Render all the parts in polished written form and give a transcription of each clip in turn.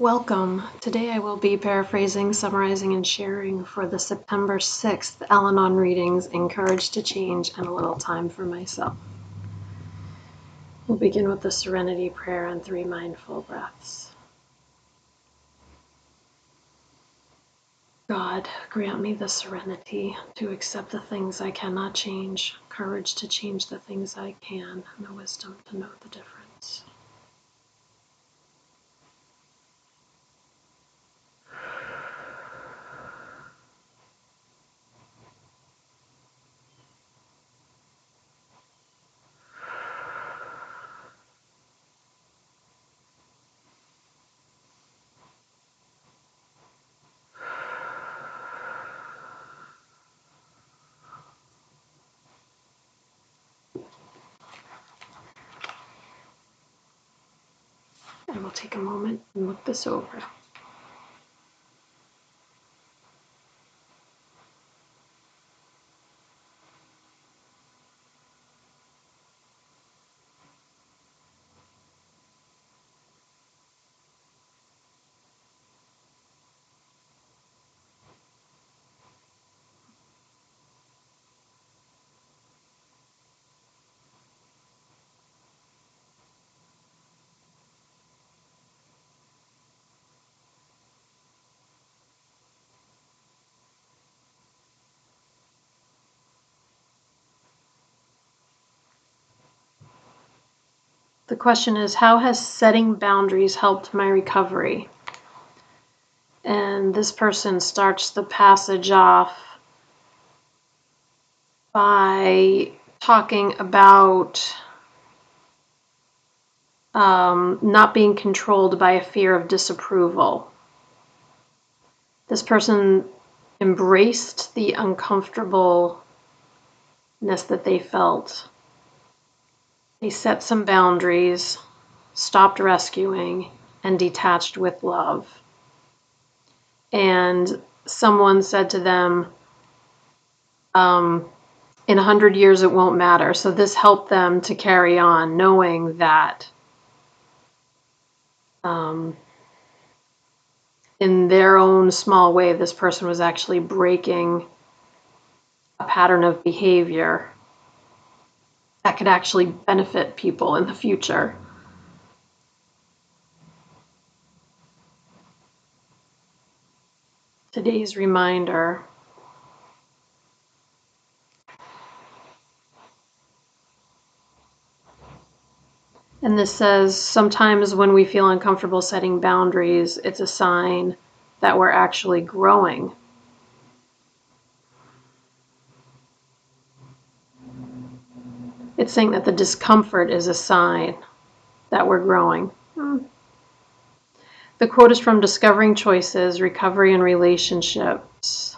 Welcome. Today I will be paraphrasing, summarizing, and sharing for the September 6th Al-Anon readings, Encouraged to Change, and a Little Time for Myself. We'll begin with the Serenity Prayer and 3 mindful breaths. God, grant me the serenity to accept the things I cannot change, courage to change the things I can, and the wisdom to know the difference. I will take a moment and look this over. The question is, how has setting boundaries helped my recovery? And this person starts the passage off by talking about not being controlled by a fear of disapproval. This person embraced the uncomfortableness that they felt. They set some boundaries, stopped rescuing, and detached with love. And someone said to them, in 100 years it won't matter. So this helped them to carry on, knowing that in their own small way, this person was actually breaking a pattern of behavior that could actually benefit people in the future. Today's reminder. And this says, sometimes when we feel uncomfortable setting boundaries, it's a sign that we're actually growing. It's saying that the discomfort is a sign that we're growing. The quote is from Discovering Choices, Recovery and Relationships.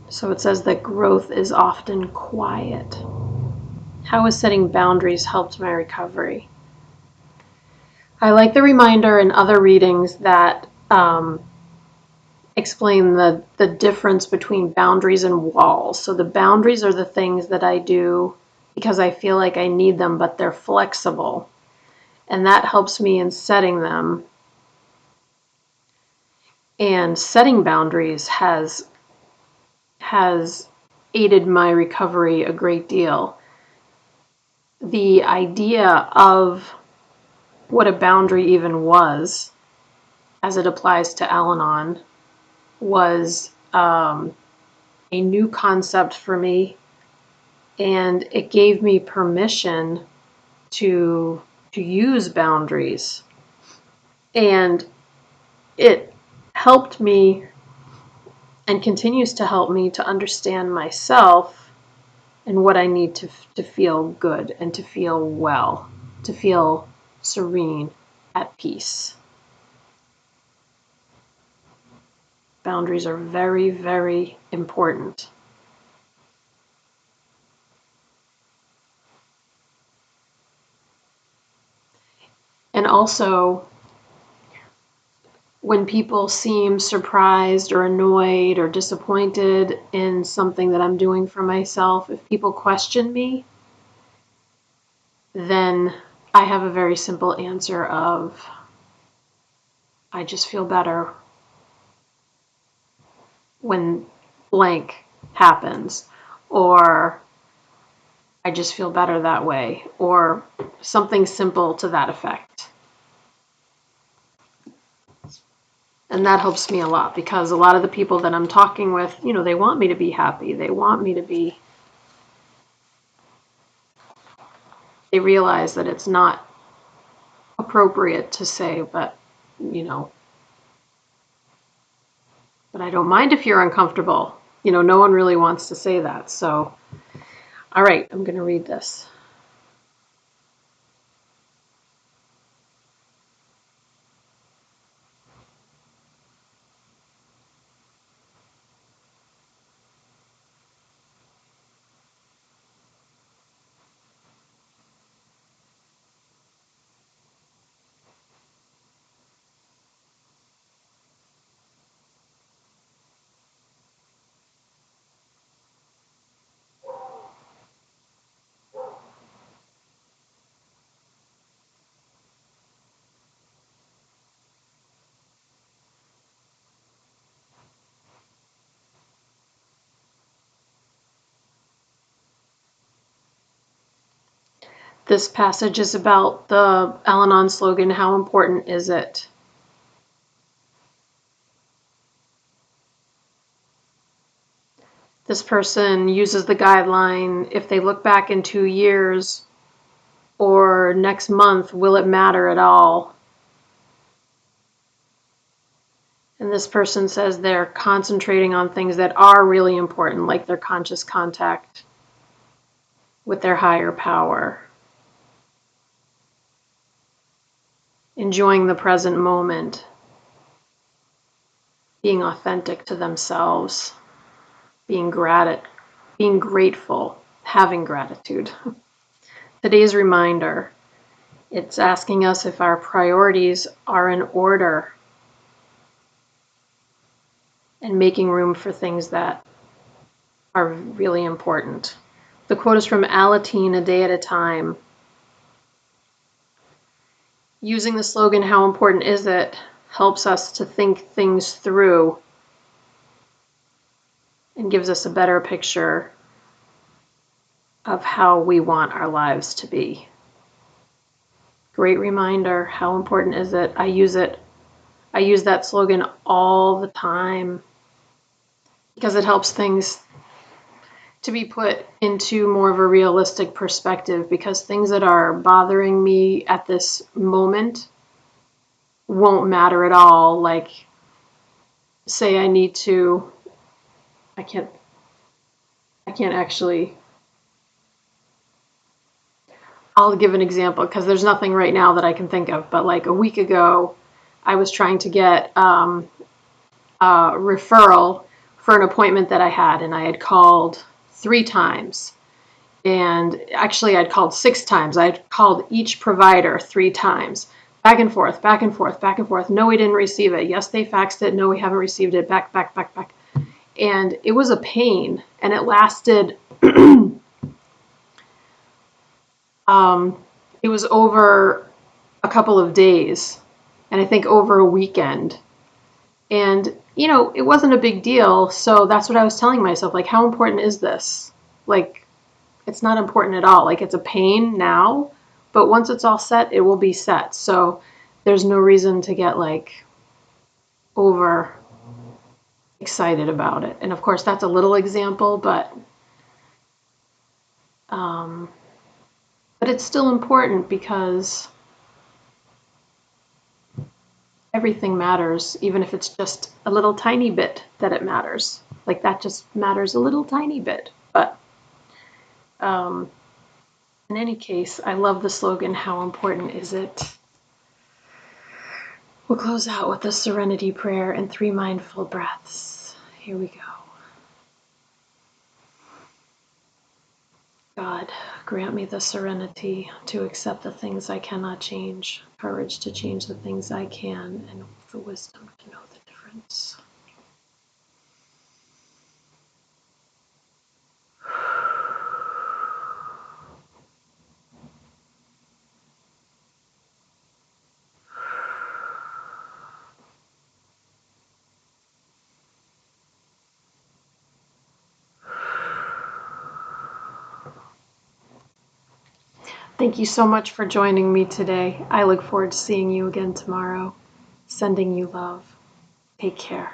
So it says that growth is often quiet. How has setting boundaries helped my recovery? I like the reminder in other readings that explain the difference between boundaries and walls. So the boundaries are the things that I do because I feel like I need them, but they're flexible. And that helps me in setting them. And setting boundaries has aided my recovery a great deal. The idea of what a boundary even was, as it applies to Al-Anon, was a new concept for me, and it gave me permission to use boundaries, and it helped me and continues to help me to understand myself and what I need to feel good and to feel well, to feel serene, at peace. Boundaries are very, very important. And also, when people seem surprised or annoyed or disappointed in something that I'm doing for myself, if people question me, then I have a very simple answer of, I just feel better when blank happens, or I just feel better that way, or something simple to that effect. And that helps me a lot, because a lot of the people that I'm talking with, they want me to be happy. They realize that it's not appropriate to say, but I don't mind if you're uncomfortable. No one really wants to say that. So, all right, I'm going to read this. This passage is about the Al-Anon slogan, "How important is it?" This person uses the guideline, if they look back in 2 years or next month, will it matter at all? And this person says they're concentrating on things that are really important, like their conscious contact with their higher power, enjoying the present moment, being authentic to themselves, being grateful, having gratitude. Today's reminder, it's asking us if our priorities are in order and making room for things that are really important. The quote is from Al-Anon, "A day at a time." Using the slogan, "How important is it?" helps us to think things through and gives us a better picture of how we want our lives to be. Great reminder. How important is it? I use that slogan all the time because it helps things to be put into more of a realistic perspective, because things that are bothering me at this moment won't matter at all. Like, say I need to, I can't actually, I'll give an example because there's nothing right now that I can think of, but like a week ago, I was trying to get a referral for an appointment that I had, and I had called 3 times. And actually, I'd called 6 times. I'd called each provider 3 times. Back and forth, back and forth, back and forth. No, we didn't receive it. Yes, they faxed it. No, we haven't received it. Back, back, back, back. And it was a pain. And it lasted, it was over a couple of days. And I think over a weekend. And, it wasn't a big deal. So that's what I was telling myself. Like, how important is this? Like, it's not important at all. Like, it's a pain now, but once it's all set, it will be set. So there's no reason to get like over excited about it. And of course, that's a little example, um, but it's still important because everything matters, even if it's just a little tiny bit that it matters. Like, that just matters a little tiny bit. But um, in any case, I love the slogan, "How important is it?" We'll close out with the serenity prayer and 3 mindful breaths. Here we go. God, grant me the serenity to accept the things I cannot change, courage to change the things I can, and the wisdom to know the difference. Thank you so much for joining me today. I look forward to seeing you again tomorrow. Sending you love. Take care.